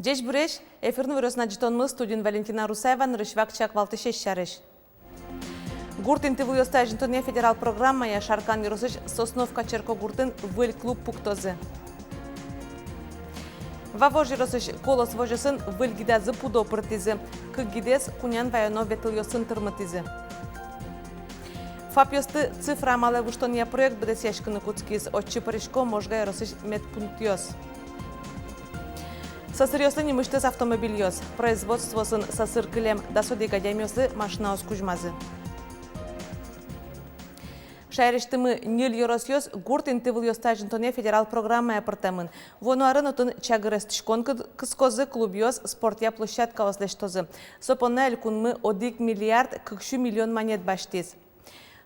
Деш буреш, эфирну выросна житонмыз студент Валентина Русаева нырышвак чак валтышеш шарыш. Гуртын тывлёста житоне федерал программа я шаркан юросыш Сосновка черко гуртын выль клуб пуктозы. Вавож юросыш колос вожысын выль гидазы пудо пыртизы, кык гидес кунян вайоно ветылёсын тырмытизы. Фапьосты цифра мале вуштония проект бедесешкыны куцкиз отчы паришко можга юросыш медпунктиоз. Сасырёсы немыштыз автомобильёз, производствосын сасыр кілем дасодега дямёсы машина оскужмазы. Шайрештімі нил yorosyoz гуртын тывылёста жынтоне федерал программа япыртамын. Вону арын отын чагырыстышкон кыскозы клубьёз спортя площадка ослештозы. Сопонна элькунмы 1 миллиард 40 миллион монет баштиз.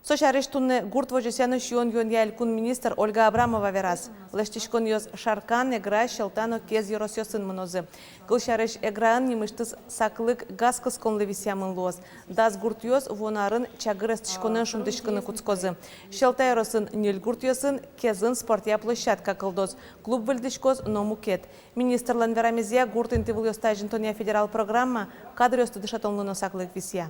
Со шайрештунны гурт вожесяны шион йонья элькун министр Ольга Абрамова вераз. Лештишкон йоз шаркан эгра шелтано кез yorosyoсын мынозы. Кыл шайреш эграын немыштыз саклык газ кысконлы висямын луоз. Даз гурт йоз вонарын чагырыстышконын шумдышкыны куцкозы. Шелта йоросын нил гурт йосын кезын спортя площадка кылдоз. Клуб выльдышкоз номукет. Министрлан верамезия гуртын тывылёста жынтония федерал программа кадр йосты дышатонлыно саклык висья.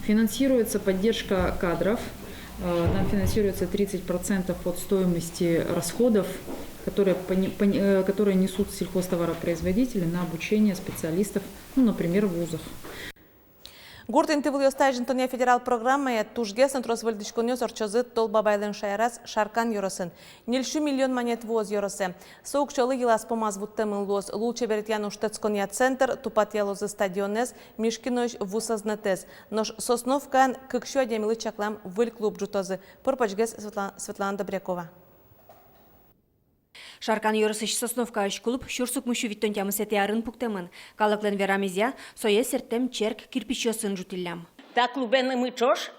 Финансируется поддержка кадров. Нам финансируется 30% от стоимости расходов, которые несут сельхозтоваропроизводители на обучение специалистов, например, в вузах. Гуртын тывылёста жынтония федерал программа я тужгес антрос выльдышконёз орчозы толба байлын шайрас шаркан йоросын. 1 миллион монет воз йоросы. Соук чолы елас помаз вуттемын лоз. Лучше беретьян уштецкония центр, тупат ялозы стадионез, мишкинош вусазнатез. Нош Сосновкан кыкшу адемилы чаклам выль клуб джутозы. Пырпачгес Светлана Добрякова. Шаркан йорысыш Сосновка үш клуб шурсук мушу виттон тямы сети арын пуктемын. Калыклен верамезия сое сертем черк кирпичосын жутиллям. Та клубен мы чош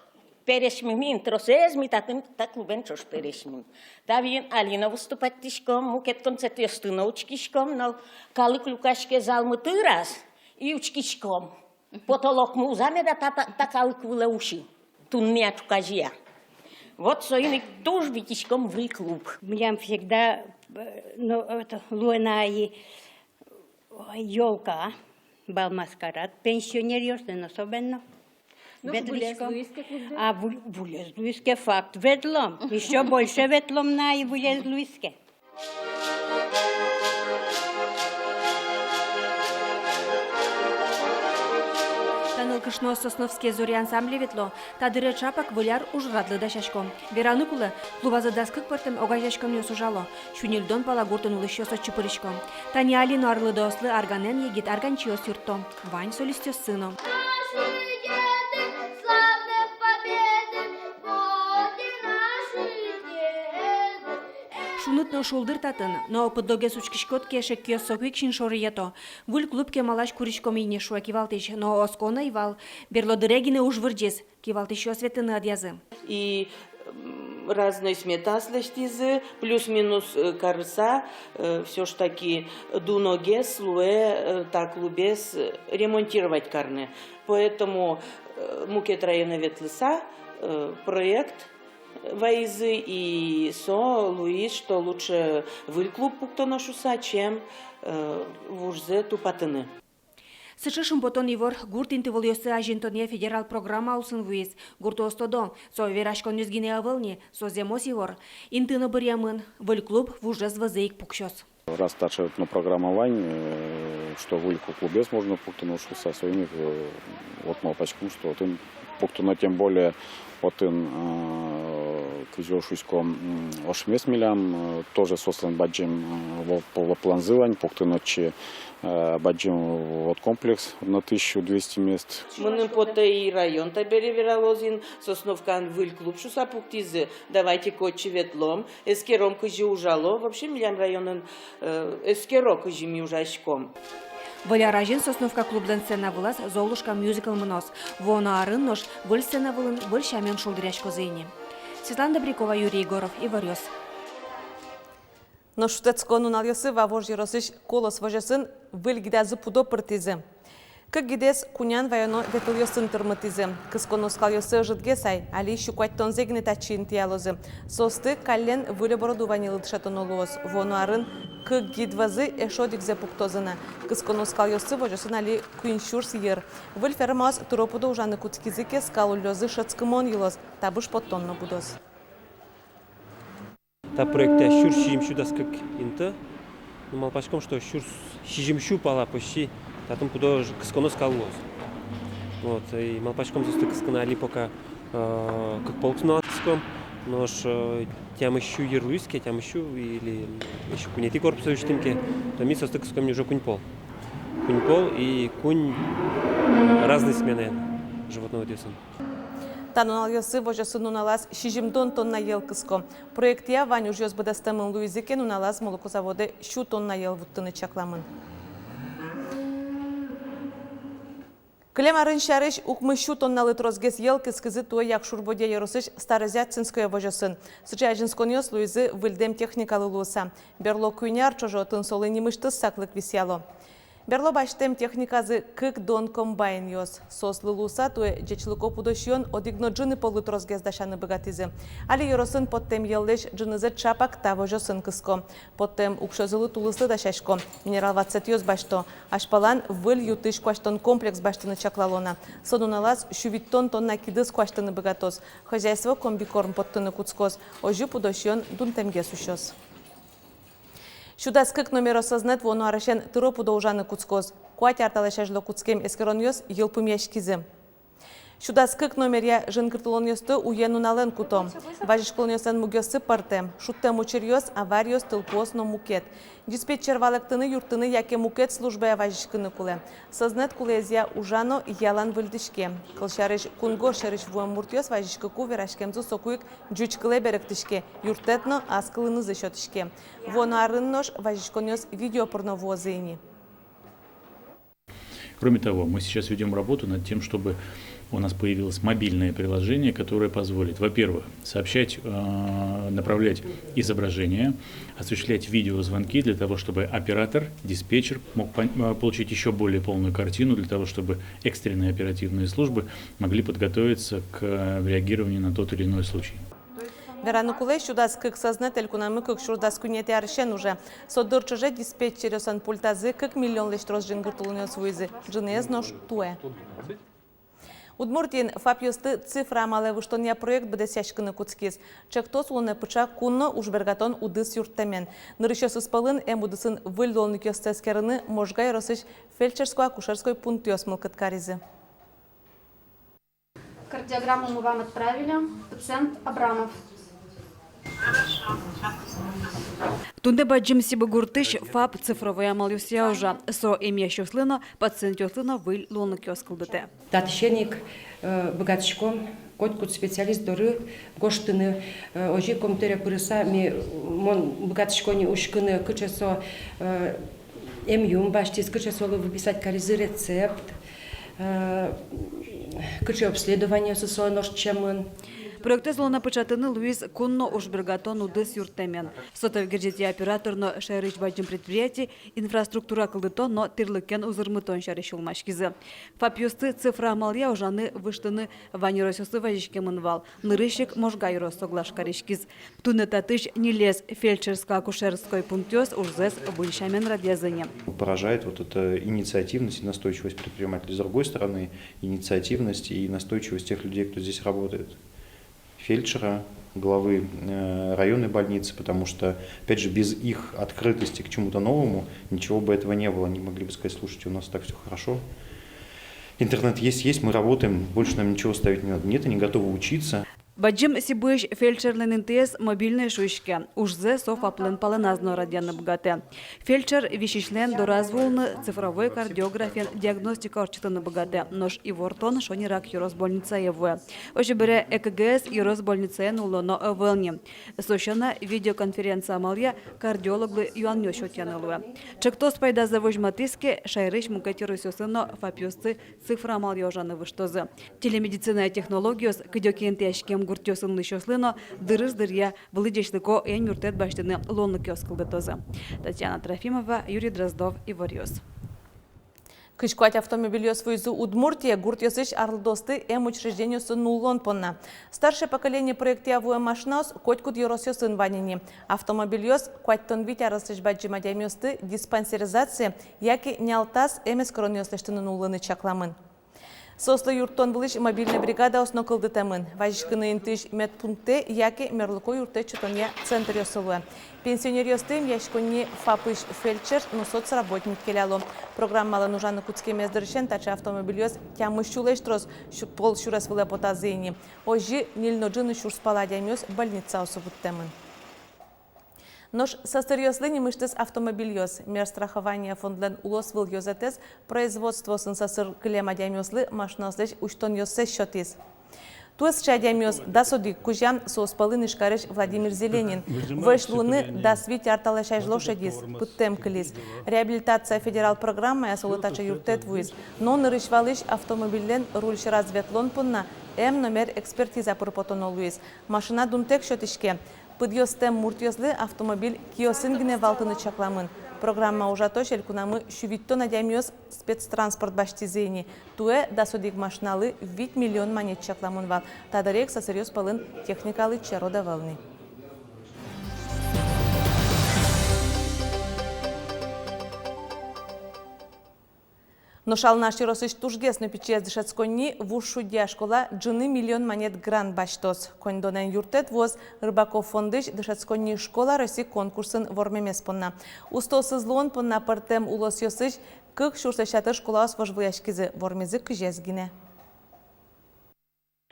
перешмим, тросез ми та клубен чош перешмим. Та вин Алина выступать тишком, мукет концерт ёстына учкишком, но калык лукашке залмы ты раз и учкишком. Потолок мы узаме да та калык выле уши. Тун меня чукажия. Вот союзник тоже витишком в клуб. Мне всегда луна и елка, бал маскарад, пенсионер ёстен особенно. А в Улез-Луиске факт ветлом, еще больше ветлом на и в Улез-Луиске. Кышно Сосновские зори ансамбле ветло, тадыре чапак выляр ужрадлы да шашком. Вераны кулы клубазы даскык пыртым огай шашком ёсужало. Шунилдон пала гуртын улыш ёсо чупырышком. Тани Алину арлы дослы арганен егит арганчио сюрто. Вань солистё сыном. Шунытно шулдыр татын, но поддоге сучкишкот кеше киосоквик шиншорыято. Вуль клуб кемалаш куришком ине шуа кивалтыш, но оскона ивал. Берлодырегине уж вырджез, кивалтыш осветыны адьязы. И разные смета слештизы, плюс-минус карса, все ж таки дуногес, луэ, так лубес ремонтировать карны. Поэтому мукет района Ветлыса проект Вайзы и со Луис, что лучше в клуб пуктоношуса, чем в Ужзе Тупатыны. Сышышым потон ивор гуртин тывылёсы ажинтония федерал программа усын вуиз. Гурто остодо, со верашкон юзгине авылни, со земос ивор. Интыны бырьямын, выль клуб в Ужез вазейк пукшос. Раз старше на программа Вань, что в клубе можно пуктоношуса, своими вот малпачком, что ты пуктона тем более отын кызёшуськом ошмес милям, тоже сослан баджим в планзылань, пуктыночи баджим вот комплекс на 1200 мест. Мы потей район табери вералозин, Сосновкан выль клуб шуса пуктизы, давайте кочи ветлом, эскером кыжи ужало, вообще милям районын эскеро кыжи ми ужашком. Валяражин Сосновка клубдан сцена вылаз Золушка мюзикл мынос. Вона арын нож выль сцена вылын выль шамен шулдыряшко зейни. Светлана Добрякова, Юрий Егоров, Иварёс. Но шутецкону налёсы вавож йоросыш колос вожесын выль гидазы пудо пыртизы. Как гидес кунян вайоно ветылёсын тырмытизы. Кысконоскал ёсы жытгесай, али щукуаттон зегне тачин тиялозы. Состы каллен выле бородуванилы тшатонолуос. Вону арын к гидвазы эшодикзе пуктозына. Кыскону скалёсы вожасын али куиншурс ер. Выль фермаз туропуда ужаны куцкизыке скалулёзы шацкымон елоз. Табыш поттонно будоз. Та проекте шур шижимшу даскак инта. Но малпачком, что шур шижимшу пала почти, татом куда кыскону скаллоз. Вот, и малпачком застык кысканали пока как полкснатском, но ж тем еще ерлуйске, тем еще или еще кунети корпуса уштимке, то ми застык кыском уже кунь-пол. Кунь-пол и кунь разные смены животного деса. Танунал ёсы вожасын уналаз шижимдон тонна ел кыско. Проектия вань уж ёс бадастамын луизике уналаз молокозаводы шу тонна ел вуттыны чакламын. Клемарын шарыш укмышу тонналы трозгес ел кыскызы туа як шурбоде еросыш старозятцинская вожасын. Сычайжинсконёс луизы выльдем техникалы луса. Берло куйняр чожотын солы немыштыз саклык висяло. Берло баштем техниказы кык дон комбайн ёс. Сослы луса туе жечлыко пудошион одигно джыны полы трозгес дашаны богатизы. Али еросын поттем еллеш джынызы чапак та вожасын кыско. Поттем укшозылы тулысы дашашко. Минерал 20 ёс башто. Ашпалан выль ютыш кваштон комплекс баштыны чаклалона. Сонуналаз шувиттон тонна кидыс кваштыны богатоз. Хозяйство комбикорм поттыны куцкоз. Ожу пудошион дунтемге сущос. Шудас кык номер осознат воно арашен тыропу должаны куцкоз. Куать арталашажло куцкем эскерон ёс елпым яшкизе. Шудас кык номеря жынкыртылон ёсты уену нален кутом. Важишколон ёсан мугёсы партем. Шуттем учер ёс авариос тылпос но мукет. Диспетчер валактыны юртыны яке мукет службая важишкыны куле. Сознат кулезия ужано ялан выльдышке. Кылшарыш кунго шарыш вуам муртёс важишкыку верашкемзу сокуик джучкыле беректышке. Юртетно аскылыны зашётышке. Воно арыннош важишкон ёс видеопорно возыни. Кроме того, мы сейчас ведем работу над тем, чтобы у нас появилось мобильное приложение, которое позволит, во-первых, сообщать, направлять изображения, осуществлять видеозвонки для того, чтобы оператор, диспетчер мог получить еще более полную картину, для того, чтобы экстренные оперативные службы могли подготовиться к реагированию на тот или иной случай. Веранукуле шудас кык сознатель кунамы кык шурдас кунети аршен уже. Содырчыже диспетчересан пультазы кык миллион лештроз жингыртулыны свойзы. Жинез нож туэ. Удмуртин фапьёсты цифра мале выштония проект бедесяшкыны куцкиз. Чектос луне пыча кунно ужбергатон удыс юрттамен. Нырыщос испалын эм удысын выльдолны кёстескерыны можгай росыш фельдшерско-акушерской пунктёс мылкыткаризы. Кардиограмму мы вам отправили. Пациент Абрамов. Тунде баджим сибы гуртыш фаб цифровой амал юсия уже. Со имя щуслына пациент юслына выль лоны кёскылдыте. Татщеник богатчиком, котькут специалист доры, гоштыны, ожи комтере пырыса, ми мон богатчикони ушкыны кычесо эмюм баштис, кычесо выписать каризы рецепт, кыче обследование сосо ношчемын. Проекты злона початыны Луис Кунно ушбергатон удыс юрттамен. Сотов герджети операторно шайрыч баджим предприятий инфраструктура кылдыто, но тырлыкен узырмытон шарыш улмашкизы. Фапьёсты цифра амалия ужаны выштыны ваниросёсы важишкемын вал. Нырыщик можгайро соглаш каришкиз. Туны татыш не лез фельдшерско-акушерской пунктёс ужзес выльшамен радиазыне. Поражает вот эта инициативность и настойчивость предпринимателей. С другой стороны, инициативность и настойчивость тех людей, кто здесь работает. Фельдшера, главы районной больницы, потому что, опять же, без их открытости к чему-то новому ничего бы этого не было. Они могли бы сказать: слушайте, у нас так все хорошо. Интернет есть, мы работаем, больше нам ничего ставить не надо. Нет, они готовы учиться. Баджим сибыш фельдшерлен НТС мобильные шушки. Ужзе софаплен паленазно радианы богате. Фельдшер вещичлен доразволны цифровой кардиографен диагностика орчитаны богате. Нож и вортон шонирак юросбольница еве. Ошибере ЭКГС юросбольница нулоно эвелни. Сощана видеоконференция амалия кардиологлы юаннё шотянылуе. Чектос пайда завожматиски шайрыш мукатирусёсыно фапьёсты цифра амалия жаны выштозы. Телемедицина технологиос кыдёкентяшкем гуртёсын лышослыно дырыз-дырья вылыдешлыко эн юртет баштыны лонны кёскылды тозы. Татьяна Трофимова, Юрий Дроздов, Иворьёс. Кышкуать автомобильёс войзу Удмуртия гурт ёсыш арлдосты учреждению сын нуллон понна. Старшее поколение проекте авуя машинаус котькут ёрос сын ванини. Автомобильёс куаттон витя расыш баджимадямёсты диспансеризация, яки нялтас эмес коронёслештыны нуллыны чакламын. Сослы юрттон былыш мобильная бригада осно кылды тәмін. Важышкыны интыш медпункте, яки мерлыко юрте чутонья центр ёсылуы. Пенсионер ёстым яшконне фапыш фельдшер, но соцработник келяло. Программалы нужаны куцке мездыршен, тачы автомобиль ёс тямы шулештрос, пол шурас вылы потазыйни. Ожи нильноджыны шурспаладямёс больница осыбыт тәмін. Нож састырёслыни мыштыс автомобильёс. Мер страхования фондлен улос выл ёзетес, производство сын сасыр клемадямёслы машинослыш уштон ёссе счетис. Туэс чадямёс дасоди кужян соуспалын ишкарыш Владимир Зеленин. Вышлуны дасвить арталашай лошадис, пыттем кылис. Реабилитация федерал программа ясолытача юртет вуиз. Но нырышвалыш автомобилен рульш разветлон пунна, номер экспертиза пырпотонолуиз. Машина дунтек счетишке. Пыдьёстем муртьёслы автомобиль киосын гіне валтыны чакламын. Программа ужатош элькунамы шувитто надямёс спецтранспорт баштизейни. Туэ дасодик машиналы 8 миллион монет чакламын вал. Тадарек сасырёс палын техникалы чарода волны. Но шал наши росыш тужгес на печез дышацконни в ушудья школа джины миллион монет грант баштос. Конь донен юртет воз рыбаков фондыш дышацконни школа России конкурсын вормемес понна. Устосыз лон понна партем улос ёсыш кык шурсашатыр школа освожвыяшкизы вормезы кыжезгине.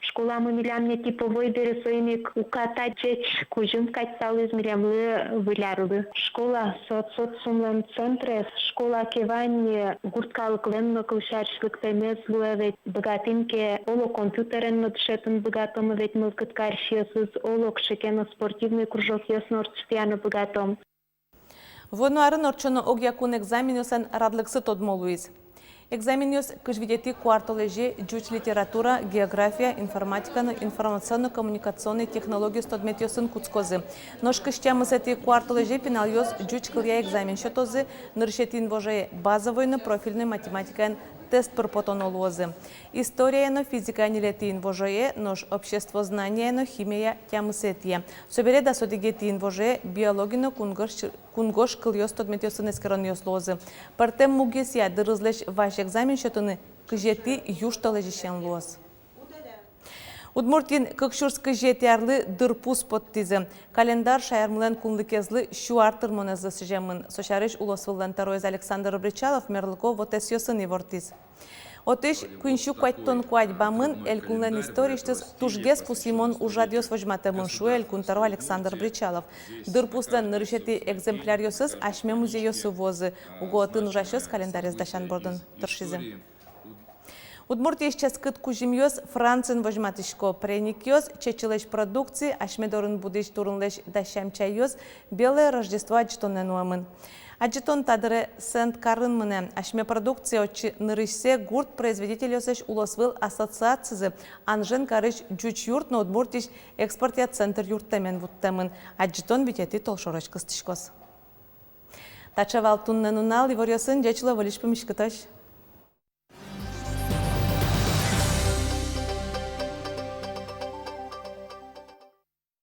Школа мы милям не типовой дересойник уката чеч кужим кайтал измерямлы вылярылы. Школа соцсумлен центре, школа кевани гурткалык ленно кылшаршлык темез луевет богатинке оло компьютерен надшетен богатом ведь мылкыткаршиесыз олок шекено спортивный кружок яснорчтяно богатом. Вонуарын орчоно огякун экзаменюсан радлыксы тодмолуиз. Экзаменюс кыжвидети кварталежи жуч литература, география, информатика, информационно-коммуникационные технологии стодметьосын куцкозы. Нож кыштямысети кварталежи пеналёс жуч кылья экзамен счетозы, ныршетин вожее базовой на профильной математикаен тест пырпотонолозы. История но физика нелетин вожее, нож общество знания но химия тямысетия. Собере да содигетин вожее биологино кунгош кыльёс тодметьосын эскерон ёслозы. Партем мугесия дырызлеш ваш экзамен счетыны кыжети юшталежишен лоз. Удмуртин кыкшурскы жетярлы дырпус поттизы. Календар шайармлен кунлыкезлы шу артыр монезы сыжемын. Сошарыш улосвылдан тароиз Александр Бричалов мерлыко вотесьёсын ивортиз. Отыш күншу куайттон куайт бамын элькунлен историштыз тужгес пусимон ужадьёс вожматемын шу элькунтаро Александр Бричалов. Дырпуслен нырышети экземплярьёсыз ашме музейёсы возы. Угоатын ужашёс календарез дашан бордын тыршизы. Удмуртия сейчас кыт кужимьёс Францин вожматышко преникьёс чечелеш продукции ашмедорын будиш турынлеш дашамчайёс белое Рождество аджитонен уамын. Аджитон тадыре Сент-Карын мыне ашме продукция очи нырышсе гурт производителёсеш улосвыл ассоциацизы анжен карыш жуч юрт но удмуртиш экспортия центр юрттемен вуттемын. Аджитон битети толшороч кыстышкос. Тачавал туннен унал иворьосын жечылы волиш помишкытош.